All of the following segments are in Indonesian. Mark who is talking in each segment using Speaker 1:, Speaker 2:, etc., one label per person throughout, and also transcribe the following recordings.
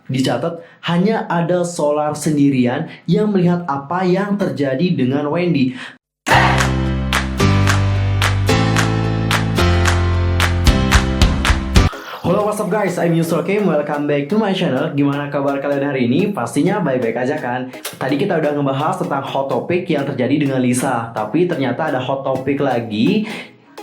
Speaker 1: Dicatat, hanya ada Solar sendirian yang melihat apa yang terjadi dengan Wendy. Halo, what's up guys, I'm Yusuf Kim, welcome back to my channel. Gimana kabar kalian hari ini? Pastinya baik-baik aja kan? Tadi kita udah ngebahas tentang hot topic yang terjadi dengan Lisa, tapi ternyata ada hot topic lagi.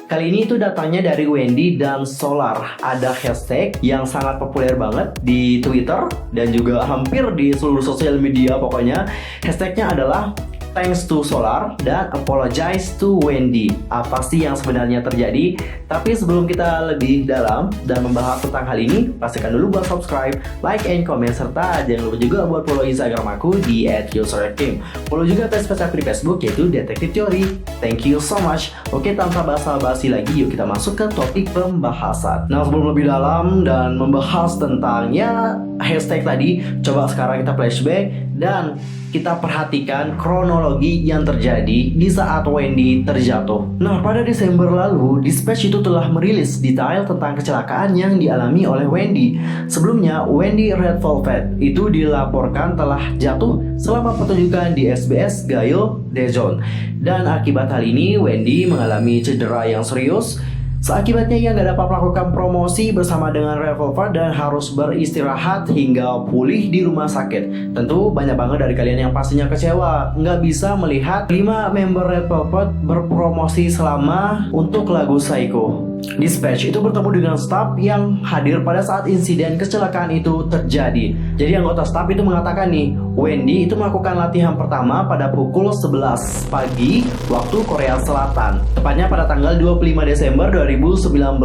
Speaker 1: Kali ini itu datangnya dari Wendy dan Solar. Ada hashtag yang sangat populer banget di Twitter dan juga hampir di seluruh sosial media pokoknya. Hashtagnya adalah Thanks to Solar dan Apologize to Wendy. Apa sih yang sebenarnya terjadi? Tapi sebelum kita lebih dalam dan membahas tentang hal ini, pastikan dulu buat subscribe, like, and comment, serta jangan lupa juga buat follow Instagram aku di @userkim. Follow juga page aku di Facebook yaitu Detektif Teori. Thank you so much. Oke, tanpa basa-basi lagi, yuk kita masuk ke topik pembahasan. Nah, sebelum lebih dalam dan membahas tentangnya hashtag tadi, coba sekarang kita flashback dan kita perhatikan kronologi yang terjadi di saat Wendy terjatuh. Nah, pada Desember lalu, Dispatch itu telah merilis detail tentang kecelakaan yang dialami oleh Wendy. Sebelumnya, Wendy Red Velvet itu dilaporkan telah jatuh selama pertunjukan di SBS Gayo Daejeon. Dan akibat hal ini, Wendy mengalami cedera yang serius. Seakibatnya ia nggak dapat melakukan promosi bersama dengan Red Velvet dan harus beristirahat hingga pulih di rumah sakit. Tentu banyak banget dari kalian yang pastinya kecewa nggak bisa melihat 5 member Red Velvet berpromosi selama untuk lagu Psycho. Dispatch itu bertemu dengan staf yang hadir pada saat insiden kecelakaan itu terjadi. Jadi anggota staf itu mengatakan nih, Wendy itu melakukan latihan pertama pada pukul 11 pagi waktu Korea Selatan. Tepatnya pada tanggal 25 Desember 2019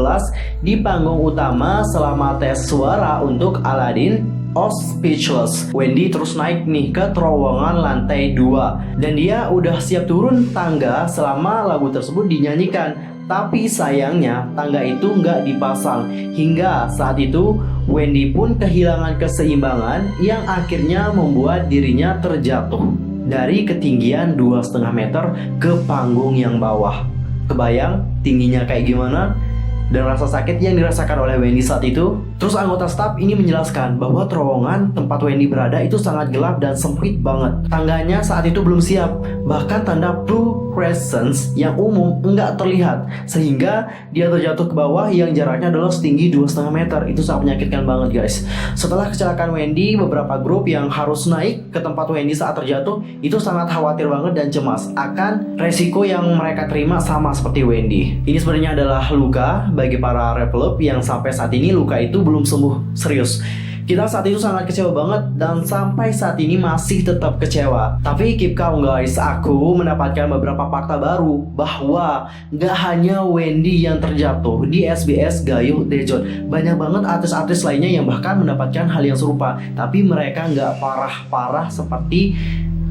Speaker 1: di panggung utama selama tes suara untuk Aladdin of Speechless. Wendy terus naik nih ke terowongan lantai 2 dan dia udah siap turun tangga selama lagu tersebut dinyanyikan. Tapi sayangnya tangga itu nggak dipasang. Hingga saat itu Wendy pun kehilangan keseimbangan yang akhirnya membuat dirinya terjatuh dari ketinggian 2,5 meter ke panggung yang bawah. Kebayang tingginya kayak gimana? Dan rasa sakit yang dirasakan oleh Wendy saat itu. Terus anggota staf ini menjelaskan bahwa terowongan tempat Wendy berada itu sangat gelap dan sempit banget. Tangganya saat itu belum siap. Bahkan tanda fluorescence yang umum enggak terlihat. Sehingga dia terjatuh ke bawah yang jaraknya adalah setinggi 2,5 meter. Itu sangat menyakitkan banget guys. Setelah kecelakaan Wendy, beberapa grup yang harus naik ke tempat Wendy saat terjatuh itu sangat khawatir banget dan cemas akan resiko yang mereka terima sama seperti Wendy. Ini sebenarnya adalah luka bagi para revelop yang sampai saat ini luka itu belum sembuh serius. Kita saat itu sangat kecewa banget dan sampai saat ini masih tetap kecewa. Tapi keep calm guys, aku mendapatkan beberapa fakta baru bahwa gak hanya Wendy yang terjatuh di SBS Gayo Daejeon. Banyak banget artis-artis lainnya yang bahkan mendapatkan hal yang serupa. Tapi mereka gak parah-parah seperti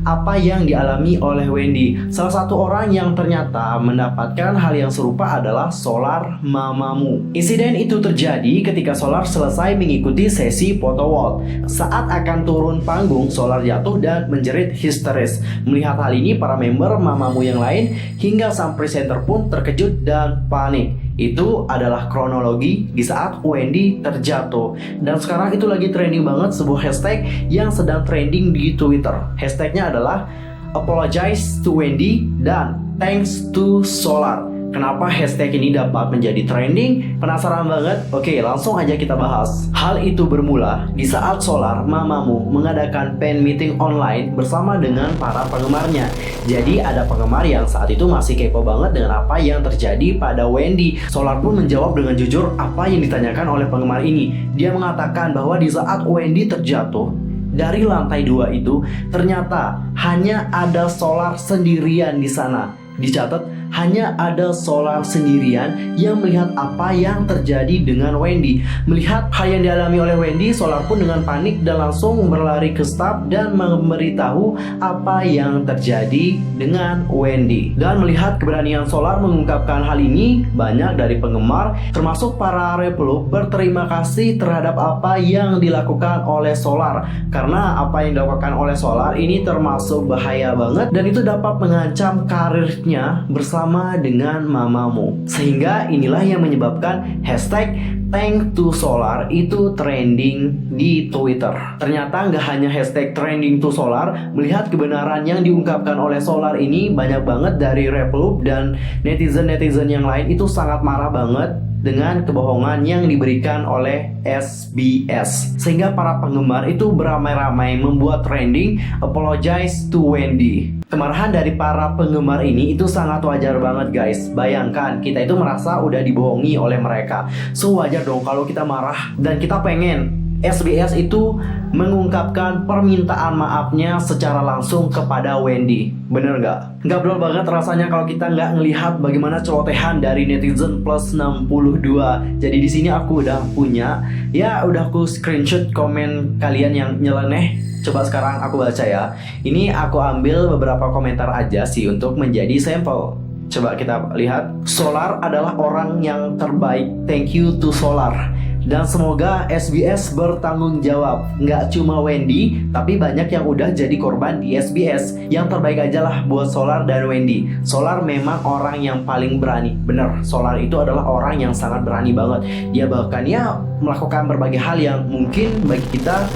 Speaker 1: apa yang dialami oleh Wendy. Salah satu orang yang ternyata mendapatkan hal yang serupa adalah Solar mamamu. Insiden itu terjadi ketika Solar selesai mengikuti sesi photo walk. Saat akan turun panggung, Solar jatuh dan menjerit histeris. Melihat hal ini, para member mamamu yang lain hingga sang presenter pun terkejut dan panik. Itu adalah kronologi di saat Wendy terjatuh. Dan sekarang itu lagi trending banget sebuah hashtag yang sedang trending di Twitter. Hashtagnya adalah Apologize to Wendy dan Thanks to Solar. Kenapa hashtag ini dapat menjadi trending? Penasaran banget? Oke, langsung aja kita bahas. Hal itu bermula di saat Solar mamamu mengadakan fan meeting online bersama dengan para penggemarnya. Jadi ada penggemar yang saat itu masih kepo banget dengan apa yang terjadi pada Wendy. Solar pun menjawab dengan jujur apa yang ditanyakan oleh penggemar ini. Dia mengatakan bahwa di saat Wendy terjatuh dari lantai 2 itu, ternyata hanya ada Solar sendirian di sana. Dicatat, hanya ada Solar sendirian yang melihat apa yang terjadi dengan Wendy. Melihat hal yang dialami oleh Wendy, Solar pun dengan panik dan langsung berlari ke staf dan memberitahu apa yang terjadi dengan Wendy. Dan melihat keberanian Solar mengungkapkan hal ini, banyak dari penggemar termasuk para revelop berterima kasih terhadap apa yang dilakukan oleh Solar. Karena apa yang dilakukan oleh Solar ini termasuk bahaya banget dan itu dapat mengancam karirnya bersama bersama dengan mamamu. Sehingga inilah yang menyebabkan hashtag Thank to Solar itu trending di Twitter. Ternyata nggak hanya hashtag trending to Solar, melihat kebenaran yang diungkapkan oleh Solar ini, banyak banget dari Replub dan netizen-netizen yang lain itu sangat marah banget dengan kebohongan yang diberikan oleh SBS. Sehingga para penggemar itu beramai-ramai membuat trending Apologize to Wendy. Kemarahan dari para penggemar ini itu sangat wajar banget guys. Bayangkan kita itu merasa udah dibohongi oleh mereka. So wajar dong kalau kita marah dan kita pengen SBS itu mengungkapkan permintaan maafnya secara langsung kepada Wendy. Bener nggak? Nggak bener banget rasanya kalau kita nggak ngelihat bagaimana celotehan dari netizen plus 62. Jadi di sini aku udah punya, ya udah aku screenshot komen kalian yang nyeleneh. Coba sekarang aku baca ya. Ini aku ambil beberapa komentar aja sih untuk menjadi sampel. Coba kita lihat. Solar adalah orang yang terbaik. Thank you to Solar. Dan semoga SBS bertanggung jawab. Nggak cuma Wendy, tapi banyak yang udah jadi korban di SBS. Yang terbaik aja lah buat Solar dan Wendy. Solar memang orang yang paling berani. Bener, Solar itu adalah orang yang sangat berani banget. Dia bahkan ya melakukan berbagai hal yang mungkin bagi kita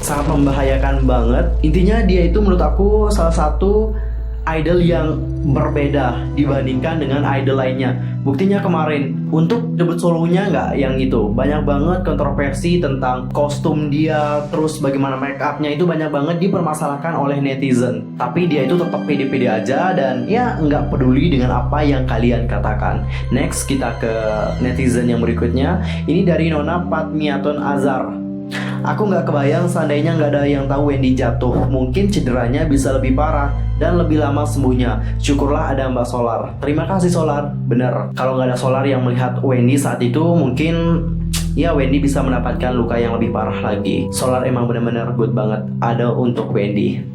Speaker 1: sangat membahayakan banget. Intinya dia itu menurut aku salah satu idol yang berbeda dibandingkan dengan idol lainnya. Buktinya kemarin untuk debut solonya nggak yang itu, banyak banget kontroversi tentang kostum dia, terus bagaimana make upnya itu banyak banget dipermasalahkan oleh netizen. Tapi dia itu tetap pede-pede aja dan ya nggak peduli dengan apa yang kalian katakan. Next kita ke netizen yang berikutnya. Ini dari Nona Patmiaton Azhar. Aku nggak kebayang seandainya nggak ada yang tahu Wendy jatuh. Mungkin cederanya bisa lebih parah dan lebih lama sembuhnya. Syukurlah ada Mbak Solar. Terima kasih Solar. Bener, kalau nggak ada Solar yang melihat Wendy saat itu, mungkin ya Wendy bisa mendapatkan luka yang lebih parah lagi. Solar emang bener-bener good banget ada untuk Wendy.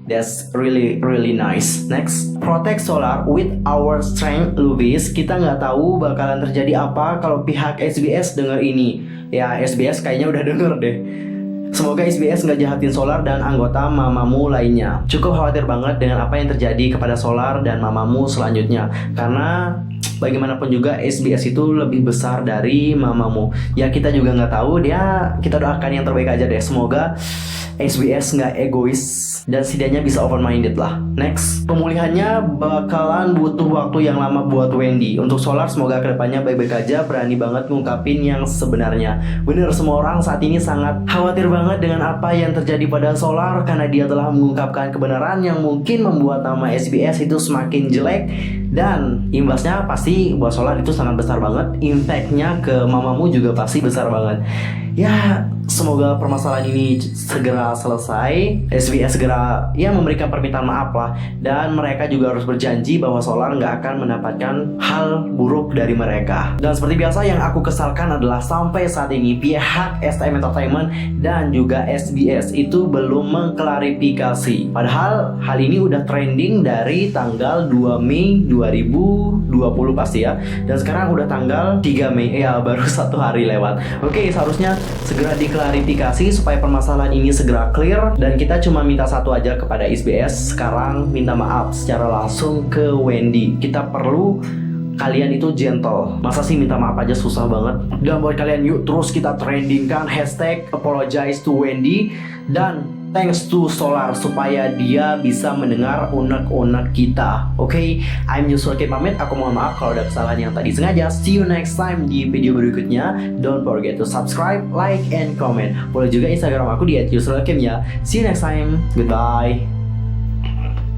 Speaker 1: That's really nice. Next, protect Solar with our strength, Lubis. Kita nggak tahu bakalan terjadi apa kalau pihak SBS dengar ini. Ya SBS kayaknya udah denger deh. Semoga SBS nggak jahatin Solar dan anggota mamamu lainnya. Cukup khawatir banget dengan apa yang terjadi kepada Solar dan mamamu selanjutnya. Karena bagaimanapun juga SBS itu lebih besar dari mamamu. Ya kita juga nggak tahu, kita doakan yang terbaik aja deh. Semoga SBS nggak egois dan setidaknya bisa open minded lah. Next, pemulihannya bakalan butuh waktu yang lama buat Wendy. Untuk Solar semoga kedepannya baik-baik aja, berani banget ngungkapin yang sebenarnya. Bener, semua orang saat ini sangat khawatir banget dengan apa yang terjadi pada Solar karena dia telah mengungkapkan kebenaran yang mungkin membuat nama SBS itu semakin jelek. Dan imbasnya pasti buat Solar itu sangat besar banget. Impactnya ke mamamu juga pasti besar banget. Ya semoga permasalahan ini segera selesai, SBS segera ya memberikan permintaan maaf lah. Dan mereka juga harus berjanji bahwa Solar nggak akan mendapatkan hal buruk dari mereka. Dan seperti biasa yang aku kesalkan adalah sampai saat ini pihak STM Entertainment dan juga SBS itu belum mengklarifikasi. Padahal hal ini udah trending dari tanggal 2 Mei 2020 pasti ya. Dan sekarang udah tanggal 3 Mei, ya baru 1 hari lewat. Oke, seharusnya segera diklarifikasi supaya permasalahan ini segera clear. Dan kita cuma minta satu aja kepada SBS, sekarang minta maaf secara langsung ke Wendy. Kita perlu kalian itu gentle. Masa sih minta maaf aja susah banget. Dan buat kalian yuk terus kita trendingkan hashtag apologize to Wendy dan thanks to Solar supaya dia bisa mendengar unek-unek kita. Oke, I'm Yusuf Kim pamit. Aku mohon maaf kalau ada kesalahan yang tadi sengaja. See you next time di video berikutnya. Don't forget to subscribe, like, and comment. Boleh juga Instagram aku di @yusufkim ya. See you next time. Goodbye.